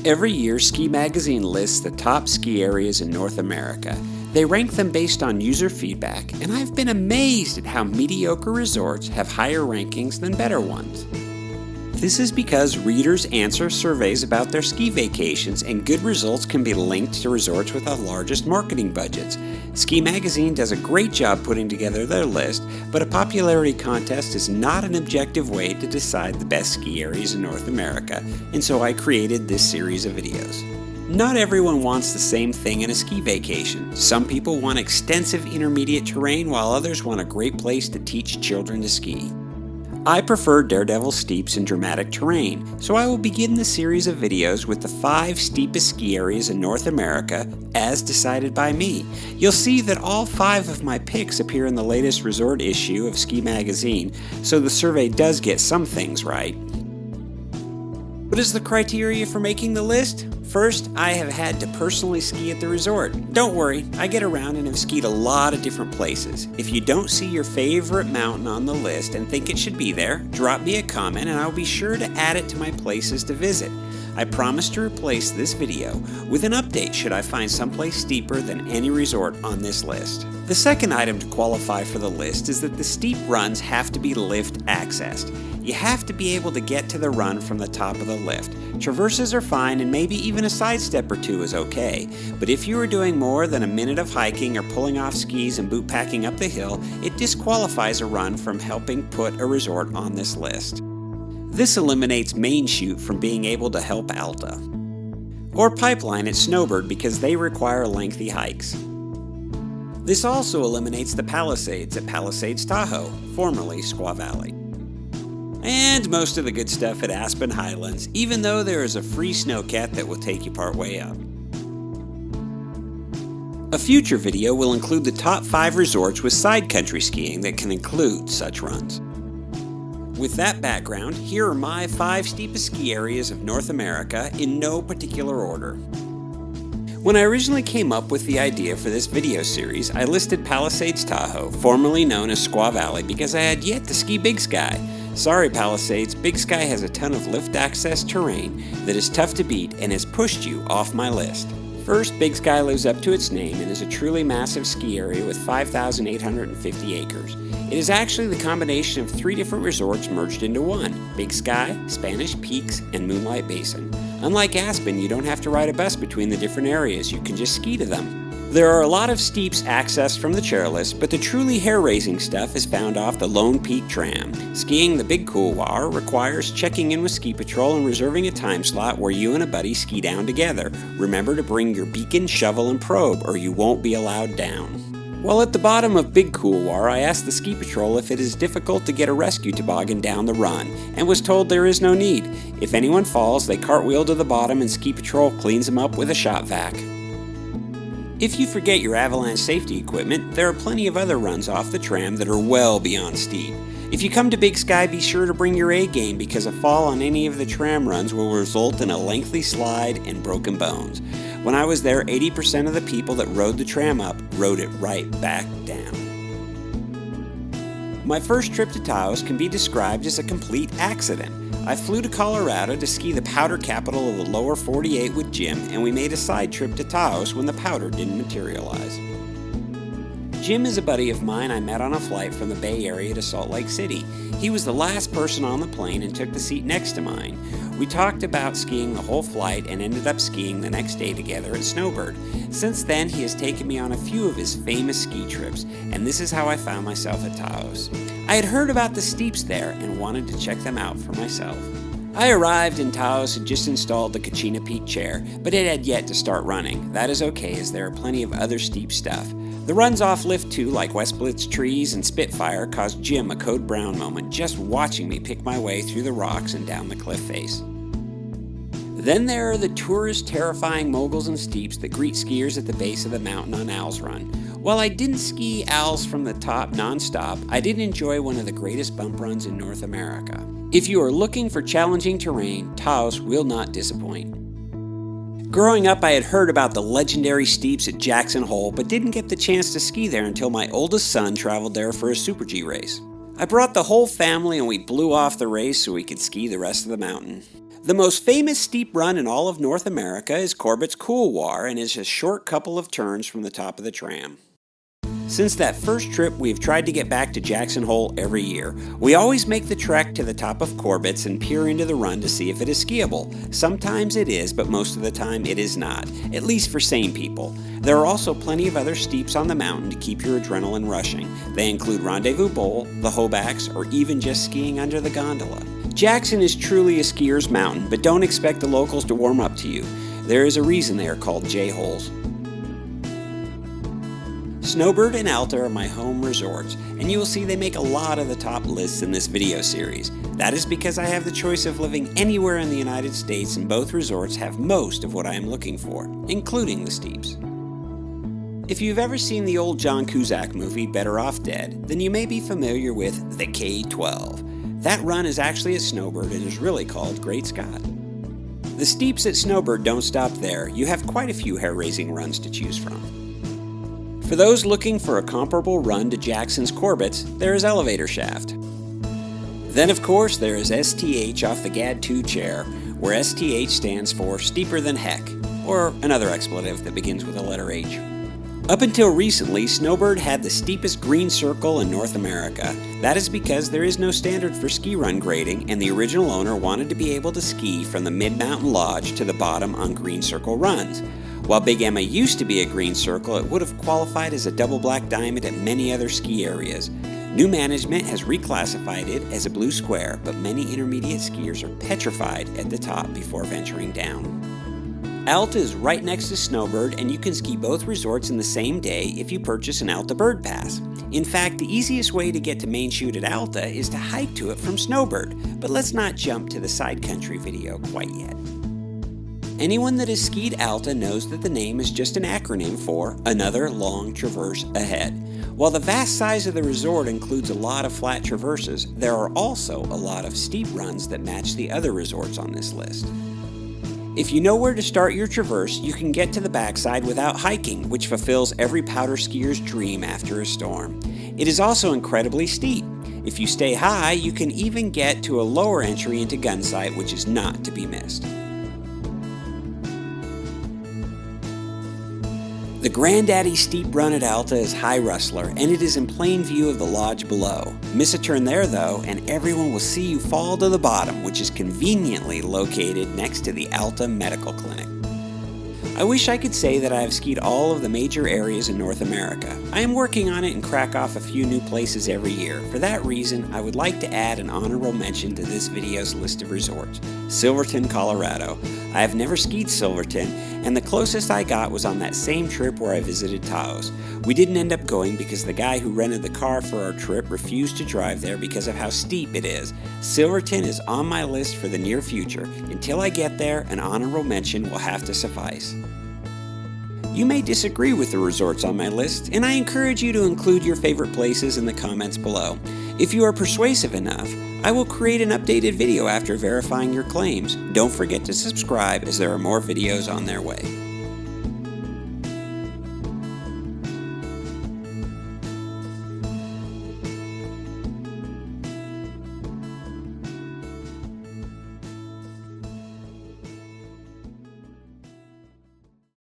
Every year, Ski Magazine lists the top ski areas in North America. They rank them based on user feedback, and I've been amazed at how mediocre resorts have higher rankings than better ones. This is because readers answer surveys about their ski vacations, and good results can be linked to resorts with the largest marketing budgets. Ski Magazine does a great job putting together their list, but a popularity contest is not an objective way to decide the best ski areas in North America, and so I created this series of videos. Not everyone wants the same thing in a ski vacation. Some people want extensive intermediate terrain, while others want a great place to teach children to ski. I prefer daredevil steeps and dramatic terrain, so I will begin the series of videos with the 5 steepest ski areas in North America as decided by me. You'll see that all 5 of my picks appear in the latest resort issue of Ski Magazine, so the survey does get some things right. What is the criteria for making the list? First, I have had to personally ski at the resort. Don't worry, I get around and have skied a lot of different places. If you don't see your favorite mountain on the list and think it should be there, drop me a comment and I'll be sure to add it to my places to visit. I promise to replace this video with an update should I find someplace steeper than any resort on this list. The second item to qualify for the list is that the steep runs have to be lift accessed. You have to be able to get to the run from the top of the lift. Traverses are fine, and maybe even a side step or two is okay, but if you are doing more than a minute of hiking or pulling off skis and boot packing up the hill, it disqualifies a run from helping put a resort on this list. This eliminates Main Chute from being able to help Alta, or Pipeline at Snowbird because they require lengthy hikes. This also eliminates the Palisades at Palisades Tahoe, formerly Squaw Valley. And most of the good stuff at Aspen Highlands, even though there is a free snowcat that will take you part way up. A future video will include the top 5 resorts with Sidecountry skiing that can include such runs. With that background, here are my 5 steepest ski areas of North America in no particular order. When I originally came up with the idea for this video series, I listed Palisades Tahoe, formerly known as Squaw Valley, because I had yet to ski Big Sky. Sorry Palisades, Big Sky has a ton of lift access terrain that is tough to beat and has pushed you off my list. First, Big Sky lives up to its name and is a truly massive ski area with 5,850 acres. It is actually the combination of 3 different resorts merged into one: Big Sky, Spanish Peaks, and Moonlight Basin. Unlike Aspen, you don't have to ride a bus between the different areas, you can just ski to them. There are a lot of steeps accessed from the chairlift, but the truly hair-raising stuff is found off the Lone Peak Tram. Skiing the Big Couloir requires checking in with Ski Patrol and reserving a time slot where you and a buddy ski down together. Remember to bring your beacon, shovel, and probe, or you won't be allowed down. While at the bottom of Big Couloir, I asked the Ski Patrol if it is difficult to get a rescue toboggan down the run, and was told there is no need. If anyone falls, they cartwheel to the bottom and Ski Patrol cleans them up with a shop vac. If you forget your avalanche safety equipment, there are plenty of other runs off the tram that are well beyond steep. If you come to Big Sky, be sure to bring your A game because a fall on any of the tram runs will result in a lengthy slide and broken bones. When I was there, 80% of the people that rode the tram up rode it right back down. My first trip to Taos can be described as a complete accident. I flew to Colorado to ski the powder capital of the lower 48 with Jim, and we made a side trip to Taos when the powder didn't materialize. Jim is a buddy of mine I met on a flight from the Bay Area to Salt Lake City. He was the last person on the plane and took the seat next to mine. We talked about skiing the whole flight and ended up skiing the next day together at Snowbird. Since then, he has taken me on a few of his famous ski trips, and this is how I found myself at Taos. I had heard about the steeps there and wanted to check them out for myself. I arrived in Taos and just installed the Kachina Peak chair, but it had yet to start running. That is okay, as there are plenty of other steep stuff. The runs off Lift 2, like West Blitz Trees and Spitfire, caused Jim a Code Brown moment just watching me pick my way through the rocks and down the cliff face. Then there are the tourist terrifying moguls and steeps that greet skiers at the base of the mountain on Owl's Run. While I didn't ski Owl's from the top non-stop, I did enjoy one of the greatest bump runs in North America. If you are looking for challenging terrain, Taos will not disappoint. Growing up, I had heard about the legendary steeps at Jackson Hole, but didn't get the chance to ski there until my oldest son traveled there for a Super G race. I brought the whole family and we blew off the race so we could ski the rest of the mountain. The most famous steep run in all of North America is Corbett's Couloir and is a short couple of turns from the top of the tram. Since that first trip, we've tried to get back to Jackson Hole every year. We always make the trek to the top of Corbett's and peer into the run to see if it is skiable. Sometimes it is, but most of the time it is not, at least for sane people. There are also plenty of other steeps on the mountain to keep your adrenaline rushing. They include Rendezvous Bowl, the Hobacks, or even just skiing under the gondola. Jackson is truly a skier's mountain, but don't expect the locals to warm up to you. There is a reason they are called J-holes. Snowbird and Alta are my home resorts, and you will see they make a lot of the top lists in this video series. That is because I have the choice of living anywhere in the United States, and both resorts have most of what I am looking for, including the steeps. If you've ever seen the old John Cusack movie, Better Off Dead, then you may be familiar with the K-12. That run is actually a Snowbird and is really called Great Scott. The steeps at Snowbird don't stop there. You have quite a few hair-raising runs to choose from. For those looking for a comparable run to Jackson's Corbett's, there is Elevator Shaft. Then of course there is STH off the GAD2 chair, where STH stands for Steeper Than Heck, or another expletive that begins with the letter H. Up until recently, Snowbird had the steepest green circle in North America. That is because there is no standard for ski run grading, and the original owner wanted to be able to ski from the mid-mountain lodge to the bottom on green circle runs. While Big Emma used to be a green circle, it would have qualified as a double black diamond at many other ski areas. New management has reclassified it as a blue square, but many intermediate skiers are petrified at the top before venturing down. Alta is right next to Snowbird, and you can ski both resorts in the same day if you purchase an Alta Bird Pass. In fact, the easiest way to get to Main Chute at Alta is to hike to it from Snowbird, but let's not jump to the Sidecountry video quite yet. Anyone that has skied Alta knows that the name is just an acronym for Another Long Traverse Ahead. While the vast size of the resort includes a lot of flat traverses, there are also a lot of steep runs that match the other resorts on this list. If you know where to start your traverse, you can get to the backside without hiking, which fulfills every powder skier's dream after a storm. It is also incredibly steep. If you stay high, you can even get to a lower entry into Gunsight, which is not to be missed. The Granddaddy steep run at Alta is High Rustler, and it is in plain view of the lodge below. Miss a turn there though, and everyone will see you fall to the bottom, which is conveniently located next to the Alta Medical Clinic. I wish I could say that I have skied all of the major areas in North America. I am working on it and crack off a few new places every year. For that reason, I would like to add an honorable mention to this video's list of resorts. Silverton, Colorado. I have never skied Silverton, and the closest I got was on that same trip where I visited Taos. We didn't end up going because the guy who rented the car for our trip refused to drive there because of how steep it is. Silverton is on my list for the near future. Until I get there, an honorable mention will have to suffice. You may disagree with the resorts on my list, and I encourage you to include your favorite places in the comments below. If you are persuasive enough, I will create an updated video after verifying your claims. Don't forget to subscribe, as there are more videos on their way.